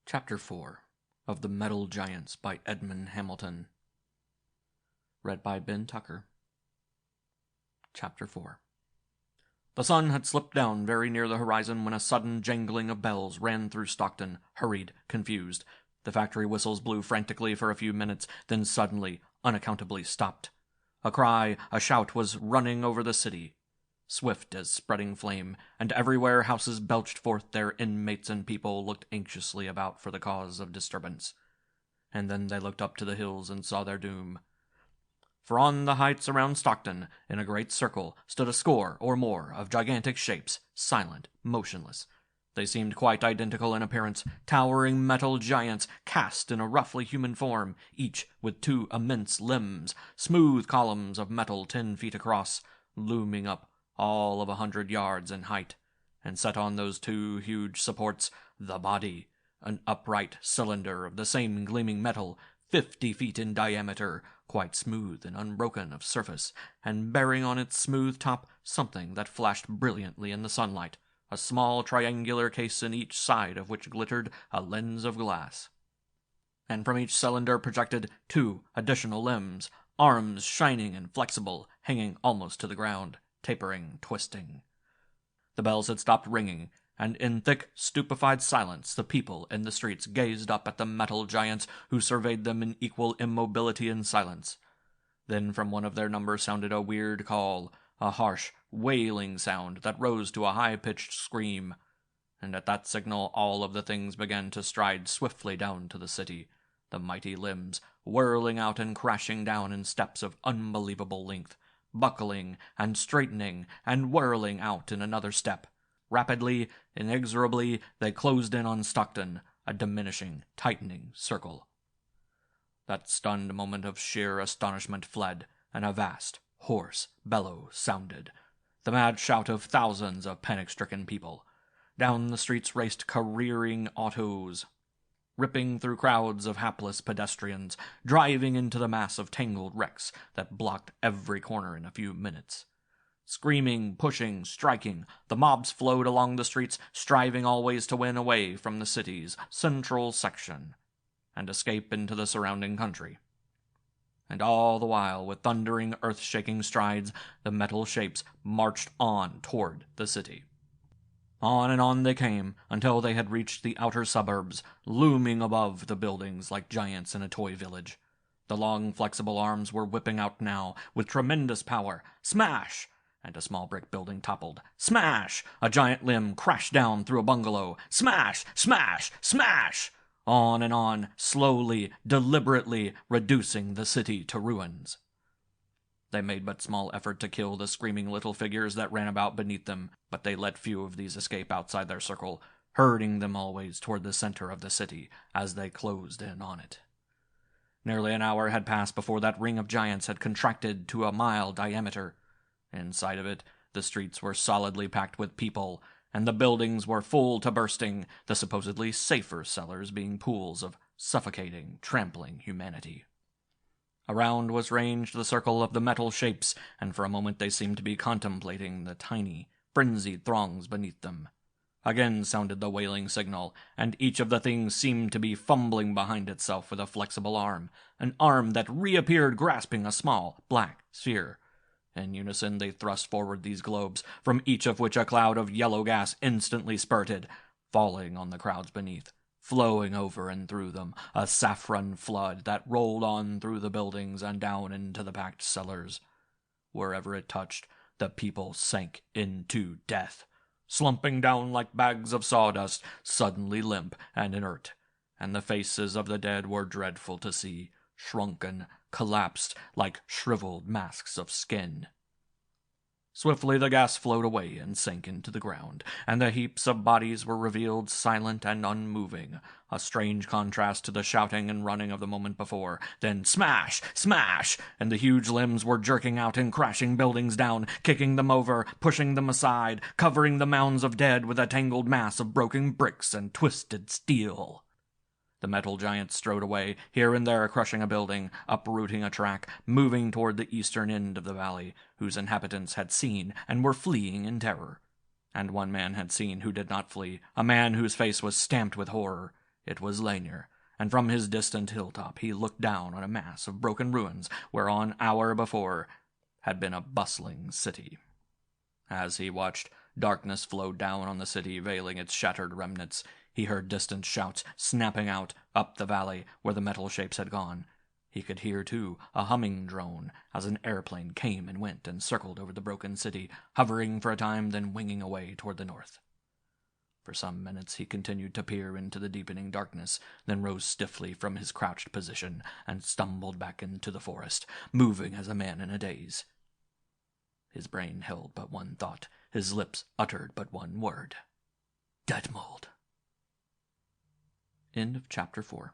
Chapter 4 of The Metal Giants by Edmond Hamilton. Read by Ben Tucker. Chapter 4. The sun had slipped down very near the horizon when a sudden jangling of bells ran through Stockton, hurried, confused. The factory whistles blew frantically for a few minutes, then suddenly, unaccountably stopped. A cry, a shout was running over the city, swift as spreading flame, and everywhere houses belched forth their inmates and people looked anxiously about for the cause of disturbance. And then they looked up to the hills and saw their doom. For on the heights around Stockton, in a great circle, stood a score or more of gigantic shapes, silent, motionless. They seemed quite identical in appearance, towering metal giants cast in a roughly human form, each with two immense limbs, smooth columns of metal 10 feet across, looming up all of 100 yards in height, and set on those two huge supports, the body, an upright cylinder of the same gleaming metal, 50 feet in diameter, quite smooth and unbroken of surface, and bearing on its smooth top something that flashed brilliantly in the sunlight, a small triangular case in each side of which glittered a lens of glass. And from each cylinder projected 2 additional limbs, arms shining and flexible, hanging almost to the ground, tapering, twisting. The bells had stopped ringing, and in thick, stupefied silence the people in the streets gazed up at the metal giants who surveyed them in equal immobility and silence. Then from one of their number sounded a weird call, a harsh, wailing sound that rose to a high-pitched scream, and at that signal all of the things began to stride swiftly down to the city, the mighty limbs whirling out and crashing down in steps of unbelievable length, buckling and straightening and whirling out in another step. Rapidly, inexorably, they closed in on Stockton, a diminishing, tightening circle. That stunned moment of sheer astonishment fled, and a vast, hoarse bellow sounded, the mad shout of thousands of panic-stricken people. Down the streets raced careering autos, ripping through crowds of hapless pedestrians, driving into the mass of tangled wrecks that blocked every corner in a few minutes. Screaming, pushing, striking, the mobs flowed along the streets, striving always to win away from the city's central section and escape into the surrounding country. And all the while, with thundering, earth-shaking strides, the metal shapes marched on toward the city. On and on they came, until they had reached the outer suburbs, looming above the buildings like giants in a toy village. The long, flexible arms were whipping out now, with tremendous power. Smash! And a small brick building toppled. Smash! A giant limb crashed down through a bungalow. Smash! Smash! Smash! On and on, slowly, deliberately, reducing the city to ruins. They made but small effort to kill the screaming little figures that ran about beneath them, but they let few of these escape outside their circle, herding them always toward the center of the city as they closed in on it. Nearly an hour had passed before that ring of giants had contracted to a mile diameter. Inside of it, the streets were solidly packed with people, and the buildings were full to bursting, the supposedly safer cellars being pools of suffocating, trampling humanity. Around was ranged the circle of the metal shapes, and for a moment they seemed to be contemplating the tiny, frenzied throngs beneath them. Again sounded the wailing signal, and each of the things seemed to be fumbling behind itself with a flexible arm, an arm that reappeared grasping a small, black sphere. In unison they thrust forward these globes, from each of which a cloud of yellow gas instantly spurted, falling on the crowds beneath, flowing over and through them, a saffron flood that rolled on through the buildings and down into the packed cellars. Wherever it touched, the people sank into death, slumping down like bags of sawdust, suddenly limp and inert, and the faces of the dead were dreadful to see, shrunken, collapsed like shriveled masks of skin. Swiftly the gas flowed away and sank into the ground, and the heaps of bodies were revealed silent and unmoving, a strange contrast to the shouting and running of the moment before. Then smash! Smash! And the huge limbs were jerking out and crashing buildings down, kicking them over, pushing them aside, covering the mounds of dead with a tangled mass of broken bricks and twisted steel. The metal giants strode away, here and there crushing a building, uprooting a track, moving toward the eastern end of the valley, whose inhabitants had seen and were fleeing in terror. And one man had seen who did not flee, a man whose face was stamped with horror. It was Lanier, and from his distant hilltop he looked down on a mass of broken ruins whereon, hour before, had been a bustling city. As he watched, darkness flowed down on the city, veiling its shattered remnants. He heard distant shouts snapping out up the valley where the metal shapes had gone. He could hear, too, a humming drone as an airplane came and went and circled over the broken city, hovering for a time, then winging away toward the north. For some minutes he continued to peer into the deepening darkness, then rose stiffly from his crouched position and stumbled back into the forest, moving as a man in a daze. His brain held but one thought, his lips uttered but one word. Dead mold. End of chapter 4.